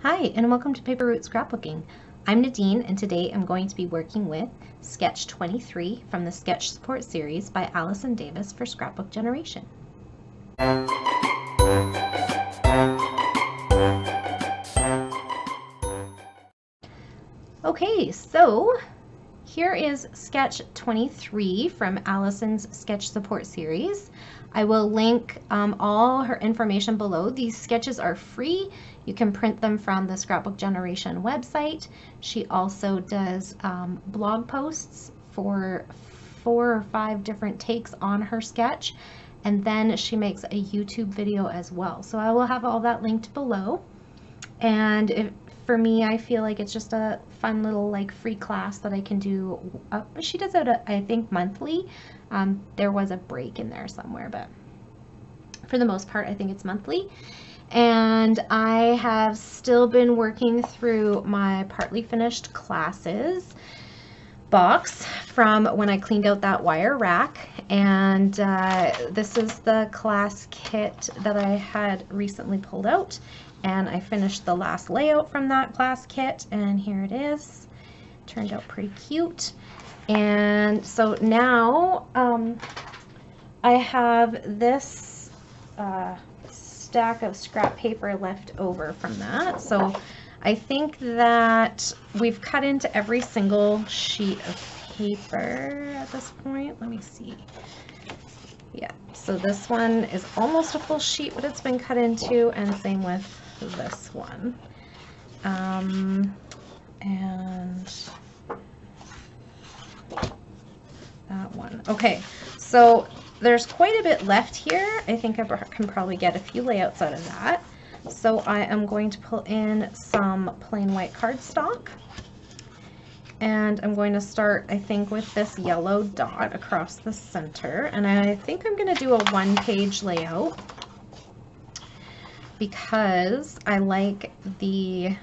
Hi, and welcome to Paper Route Scrapbooking. I'm Nadine, and today I'm going to be working with Sketch 23 from the Sketch Support Series by Allison Davis for Scrapbook Generation. Okay, so here is Sketch 23 from Allison's Sketch Support Series. I will link all her information below. These sketches are free. You can print them from the Scrapbook Generation website. She also does blog posts for 4 or 5 different takes on her sketch, and then she makes a YouTube video as well. So I will have all that linked below. And for me, I feel like it's just a fun little like free class that I can do. She does it, I think, monthly. There was a break in there somewhere, but for the most part, I think it's monthly. And I have still been working through my partly finished classes box from when I cleaned out that wire rack, and this is the class kit that I had recently pulled out, and I finished the last layout from that class kit, and here it is. Turned out pretty cute. And so now I have this stack of scrap paper left over from that. So I think that we've cut into every single sheet of paper at this point. Let me see. Yeah, so this one is almost a full sheet, but it's been cut into, and same with this one. And that one. Okay, so there's quite a bit left here. I think I can probably get a few layouts out of that. So I am going to pull in some plain white cardstock, and I'm going to start, I think, with this yellow dot across the center, and I think I'm going to do a 1-page layout because I like the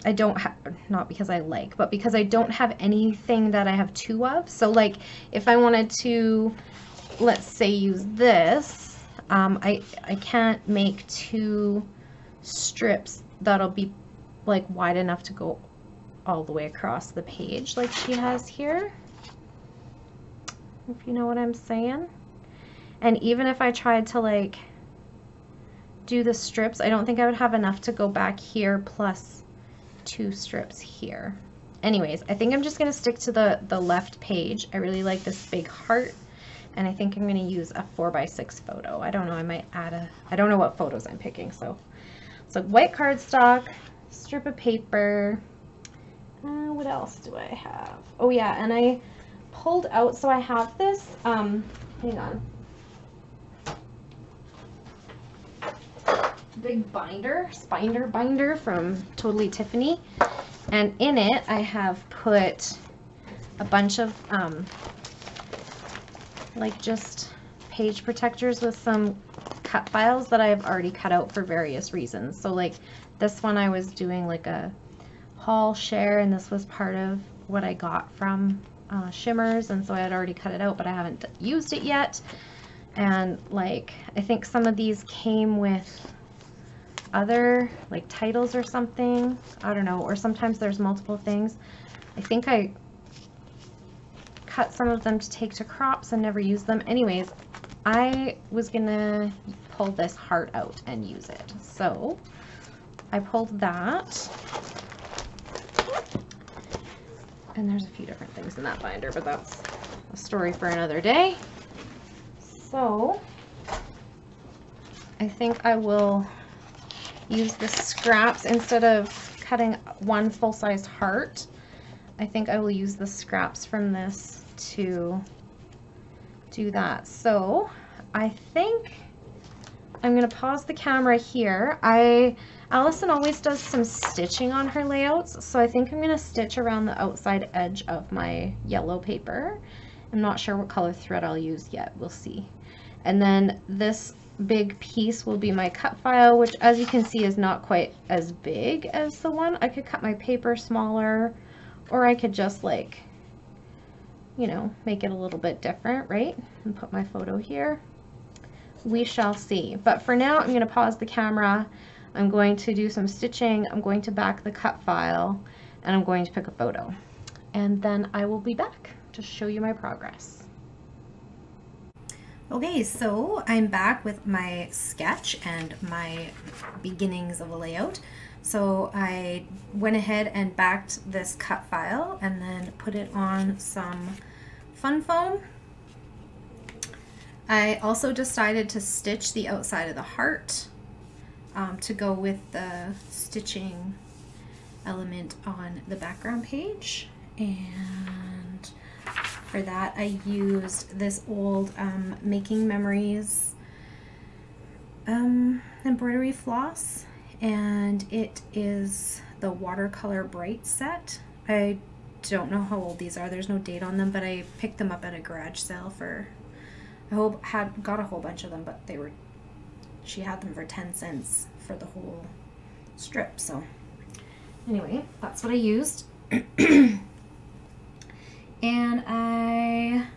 I don't have, not because I like, but because I don't have anything that I have 2 of. So like if I wanted to, let's say, use this, I can't make 2 strips that'll be like wide enough to go all the way across the page like she has here, if you know what I'm saying. And even if I tried to like do the strips, I don't think I would have enough to go back here plus 2 strips here. Anyways, I think I'm just going to stick to the left page. I really like this big heart, and I think I'm going to use a 4x6 photo. I don't know, I might add I don't know what photos I'm picking. So white cardstock, strip of paper. What else do I have? Oh yeah, and I pulled out, so I have this, hang on, big spinder binder from Totally Tiffany, and in it I have put a bunch of like just page protectors with some cut files that I've already cut out for various reasons. So like this one I was doing like a haul share, and this was part of what I got from Shimmers, and so I had already cut it out, but I haven't used it yet. And like I think some of these came with other like titles or something, I don't know, or sometimes there's multiple things. I think I cut some of them to take to crops and never use them. Anyways, I was gonna pull this heart out and use it, so I pulled that, and there's a few different things in that binder, but that's a story for another day. So I think I will use the scraps instead of cutting one full-size heart. I think I will use the scraps from this to do that. So I think I'm going to pause the camera here. Allison always does some stitching on her layouts, so I think I'm going to stitch around the outside edge of my yellow paper. I'm not sure what color thread I'll use yet. We'll see. And then this big piece will be my cut file, which, as you can see, is not quite as big as the one. I could cut my paper smaller, or I could just, like, you know, make it a little bit different, right? And put my photo here. We shall see. But for now, I'm going to pause the camera. I'm going to do some stitching, I'm going to back the cut file, and I'm going to pick a photo. And then I will be back to show you my progress. Okay, so I'm back with my sketch and my beginnings of a layout. So I went ahead and backed this cut file and then put it on some fun foam. I also decided to stitch the outside of the heart to go with the stitching element on the background page. And for that I used this old Making Memories embroidery floss, and it is the Watercolor Bright set. I don't know how old these are, there's no date on them, but I picked them up at a garage sale for, I got a whole bunch of them, but she had them for 10 cents for the whole strip. So anyway, that's what I used. And I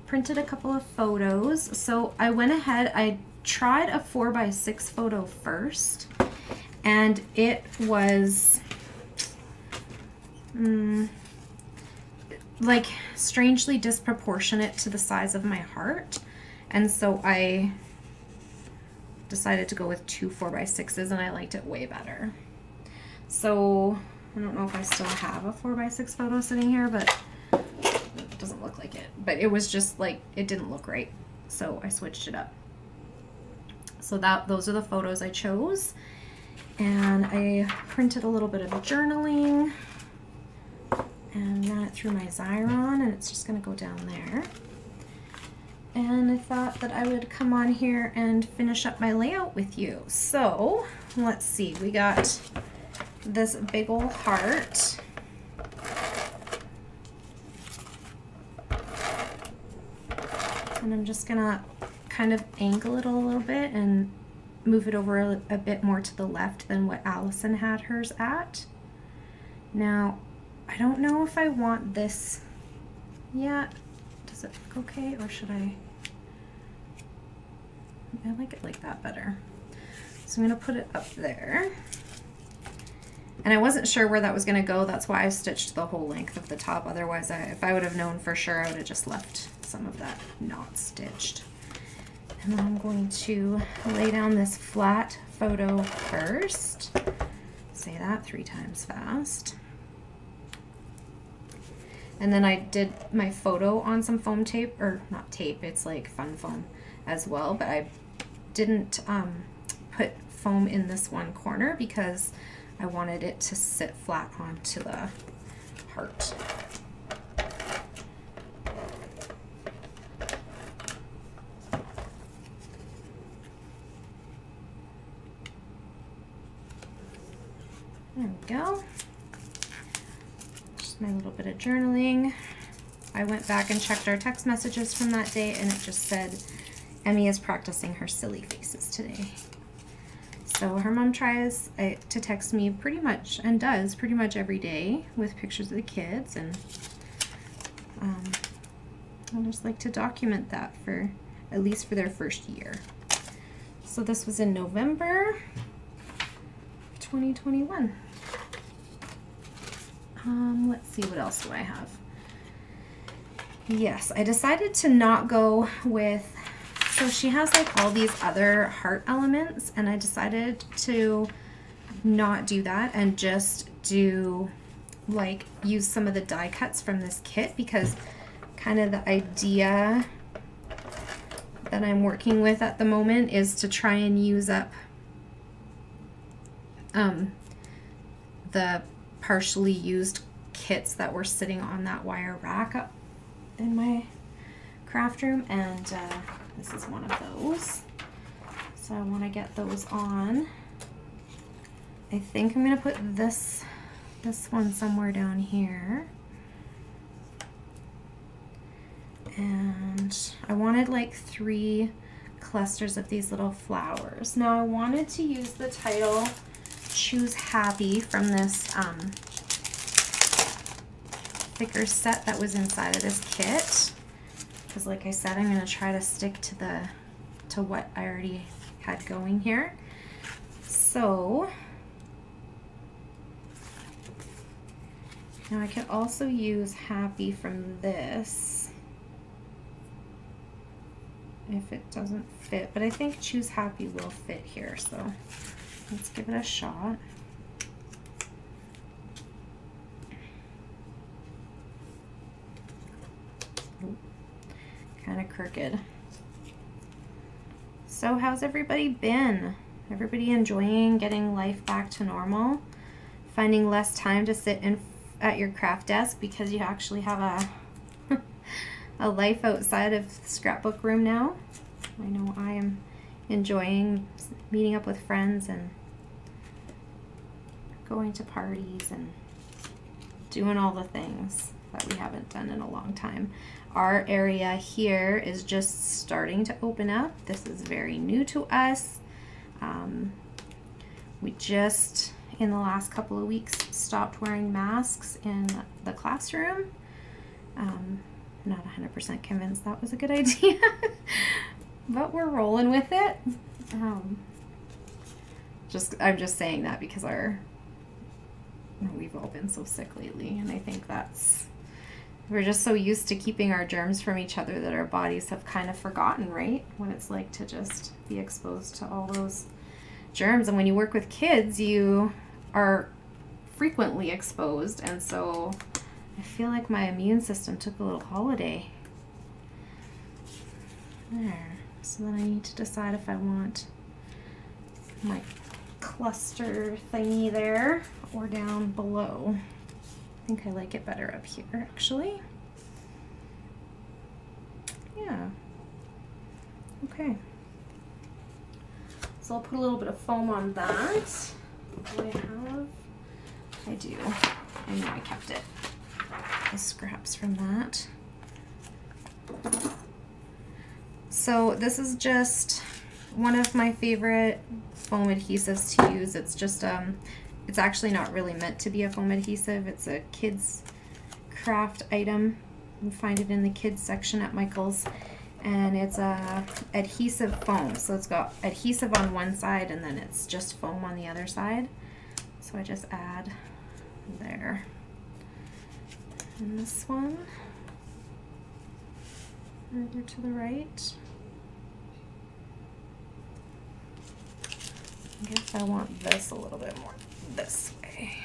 printed a couple of photos. So I went ahead, I tried a 4x6 photo first, and it was like strangely disproportionate to the size of my heart. And so I decided to go with 2 4x6s, and I liked it way better. So I don't know if I still have a 4x6 photo sitting here, but it doesn't look like it. But it was just like, it didn't look right, so I switched it up. So those are the photos I chose, and I printed a little bit of journaling and ran it through my Xyron, and it's just going to go down there. And I thought that I would come on here and finish up my layout with you. So let's see, we got this big old heart. And I'm just gonna kind of angle it a little bit and move it over a bit more to the left than what Allison had hers at. Now, I don't know if I want this yet. Does it look okay, or should I like it like that better. So I'm gonna put it up there. And I wasn't sure where that was gonna go. That's why I stitched the whole length of the top. Otherwise, if I would have known for sure, I would have just left some of that not stitched. And then I'm going to lay down this flat photo first. Say that 3 times fast. And then I did my photo on some foam tape, or not tape, it's like fun foam as well, but I didn't put foam in this one corner because I wanted it to sit flat onto the heart. There we go. Just my little bit of journaling. I went back and checked our text messages from that day, and it just said, Emmy is practicing her silly faces today. So her mom tries to text me pretty much, and does pretty much every day, with pictures of the kids, and I just like to document that for, at least for their first year. So this was in November 2021. Let's see, what else do I have? Yes, I decided to not go with, so she has like all these other heart elements, and I decided to not do that and just do like use some of the die cuts from this kit, because kind of the idea that I'm working with at the moment is to try and use up the partially used kits that were sitting on that wire rack up in my craft room, and this is one of those. So I want to get those on. I think I'm going to put this one somewhere down here. And I wanted like 3 clusters of these little flowers. Now I wanted to use the title Choose Happy from this thicker set that was inside of this kit, because like I said, I'm going to try to stick to what I already had going here. So now I could also use Happy from this if it doesn't fit, but I think Choose Happy will fit here, so let's give it a shot. Kind of crooked. So how's everybody been? Everybody enjoying getting life back to normal? Finding less time to sit at your craft desk because you actually have a life outside of the scrapbook room now? I know I am enjoying meeting up with friends and going to parties and doing all the things that we haven't done in a long time. Our area here is just starting to open up. This is very new to us. We just, in the last couple of weeks, stopped wearing masks in the classroom. Not 100% convinced that was a good idea, but we're rolling with it. I'm just saying that because we've all been so sick lately, and I think we're just so used to keeping our germs from each other that our bodies have kind of forgotten, right? What it's like to just be exposed to all those germs. And when you work with kids, you are frequently exposed, and so I feel like my immune system took a little holiday. There. So then I need to decide if I want my cluster thingy there or down below. I think I like it better up here, actually. Yeah. Okay. So I'll put a little bit of foam on that. Do I have? I do. I know I kept it. The scraps from that. So this is just one of my favorite foam adhesives to use. It's just it's actually not really meant to be a foam adhesive. It's a kids craft item. You can find it in the kids section at Michael's, and it's a adhesive foam. So it's got adhesive on one side and then it's just foam on the other side. So I just add there. And this one further to the right. I guess I want this a little bit more this way.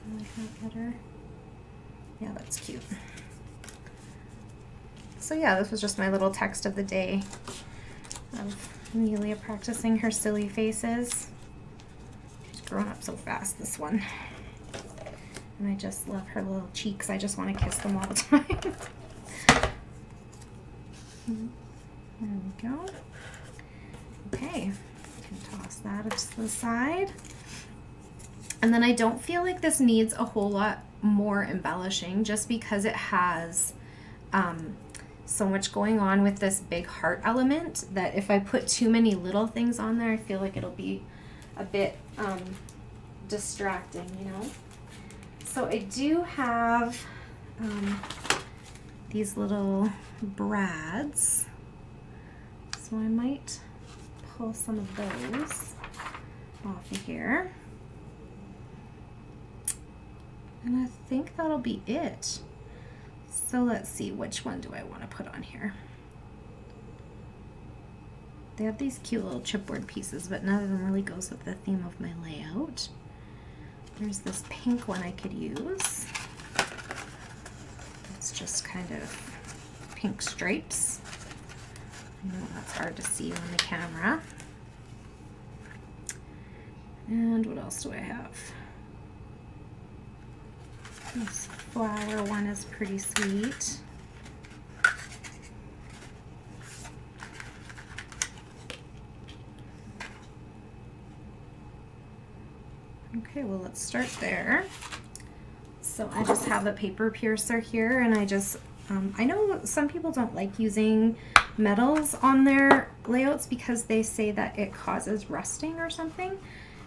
I like that better. Yeah, that's cute. So yeah, this was just my little text of the day of Amelia practicing her silly faces. She's grown up so fast, this one. And I just love her little cheeks. I just want to kiss them all the time. There we go. Okay, can toss that to the side. And then I don't feel like this needs a whole lot more embellishing, just because it has so much going on with this big heart element that if I put too many little things on there, I feel like it'll be a bit distracting, you know? So I do have these little brads, so I might pull some of those off of here. And I think that'll be it. So let's see, which one do I want to put on here? They have these cute little chipboard pieces, but none of them really goes with the theme of my layout. There's this pink one I could use. It's just kind of pink stripes. I know that's hard to see on the camera. And what else do I have? This flower one is pretty sweet. Okay, well, let's start there. So I just have a paper piercer here, and I just, I know some people don't like using metals on their layouts because they say that it causes rusting or something.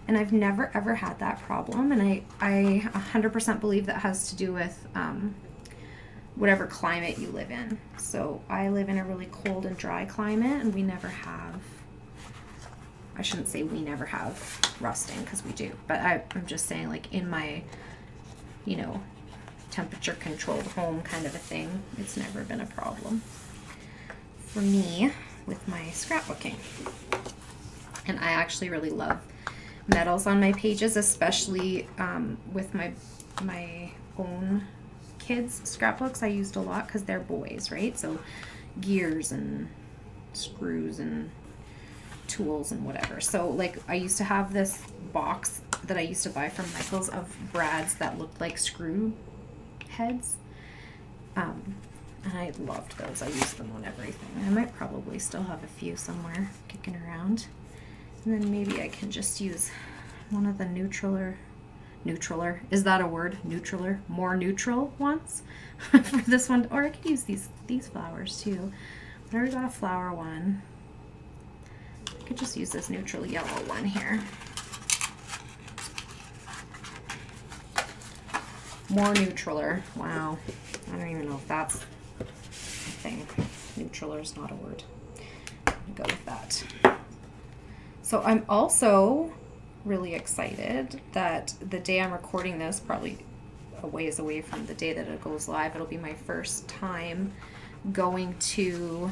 And I've never ever had that problem, and I 100% believe that has to do with whatever climate you live in. So I live in a really cold and dry climate, and we never have I shouldn't say we never have rusting, because we do, but I'm just saying, like, in my, you know, temperature controlled home kind of a thing, it's never been a problem for me with my scrapbooking. And I actually really love metals on my pages, especially with my own kids' scrapbooks. I used a lot because they're boys, right? So gears and screws and tools and whatever. So like I used to have this box that I used to buy from Michael's of brads that looked like screw heads. And I loved those. I used them on everything. I might probably still have a few somewhere kicking around. And then maybe I can just use one of the neutraler, is that a word? Neutraler? More neutral ones for this one. Or I could use these flowers too. But I already got a flower one. I could just use this neutral yellow one here. More neutraler. Wow. I don't even know if that's a thing. Neutraler is not a word. I'm gonna go with that. So I'm also really excited that the day I'm recording this, probably a ways away from the day that it goes live, it'll be my first time going to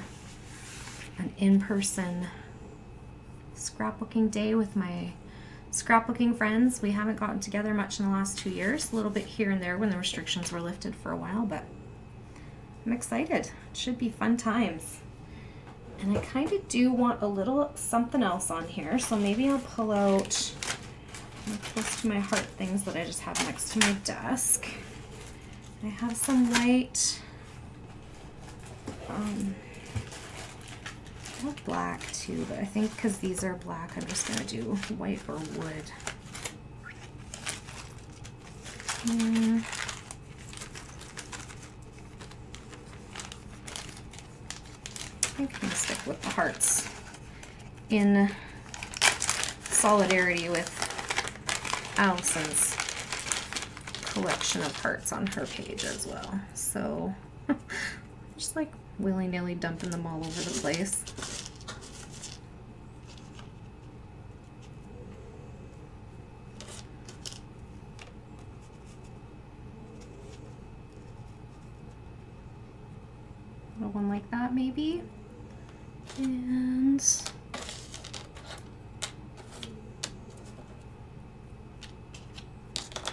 an in-person scrapbooking day with my scrapbooking friends. We haven't gotten together much in the last 2 years, a little bit here and there when the restrictions were lifted for a while, but I'm excited. It should be fun times. And I kind of do want a little something else on here, so maybe I'll pull out close to my heart things that I just have next to my desk. I have some white, I have black too, but I think because these are black, I'm just gonna do white or wood. I think I'm gonna stick with the hearts in solidarity with Allison's collection of hearts on her page as well. So just like willy-nilly dumping them all over the place. Little one like that maybe. And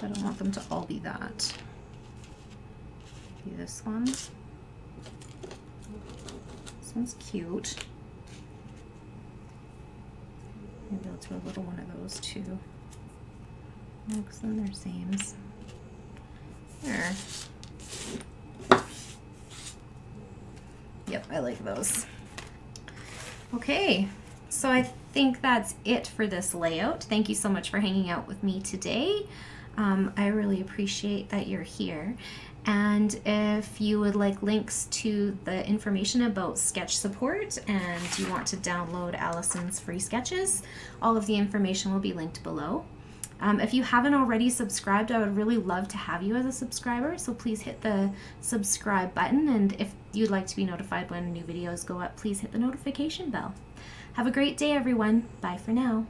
I don't want them to all be that. Maybe this one. This one's cute. Maybe I'll do a little one of those too. Because then they're sames. There. Yep, I like those. Okay, so I think that's it for this layout. Thank you so much for hanging out with me today. I really appreciate that you're here. And if you would like links to the information about sketch support and you want to download Allison's free sketches, all of the information will be linked below. If you haven't already subscribed, I would really love to have you as a subscriber, so please hit the subscribe button, and if you'd like to be notified when new videos go up, please hit the notification bell. Have a great day, everyone. Bye for now.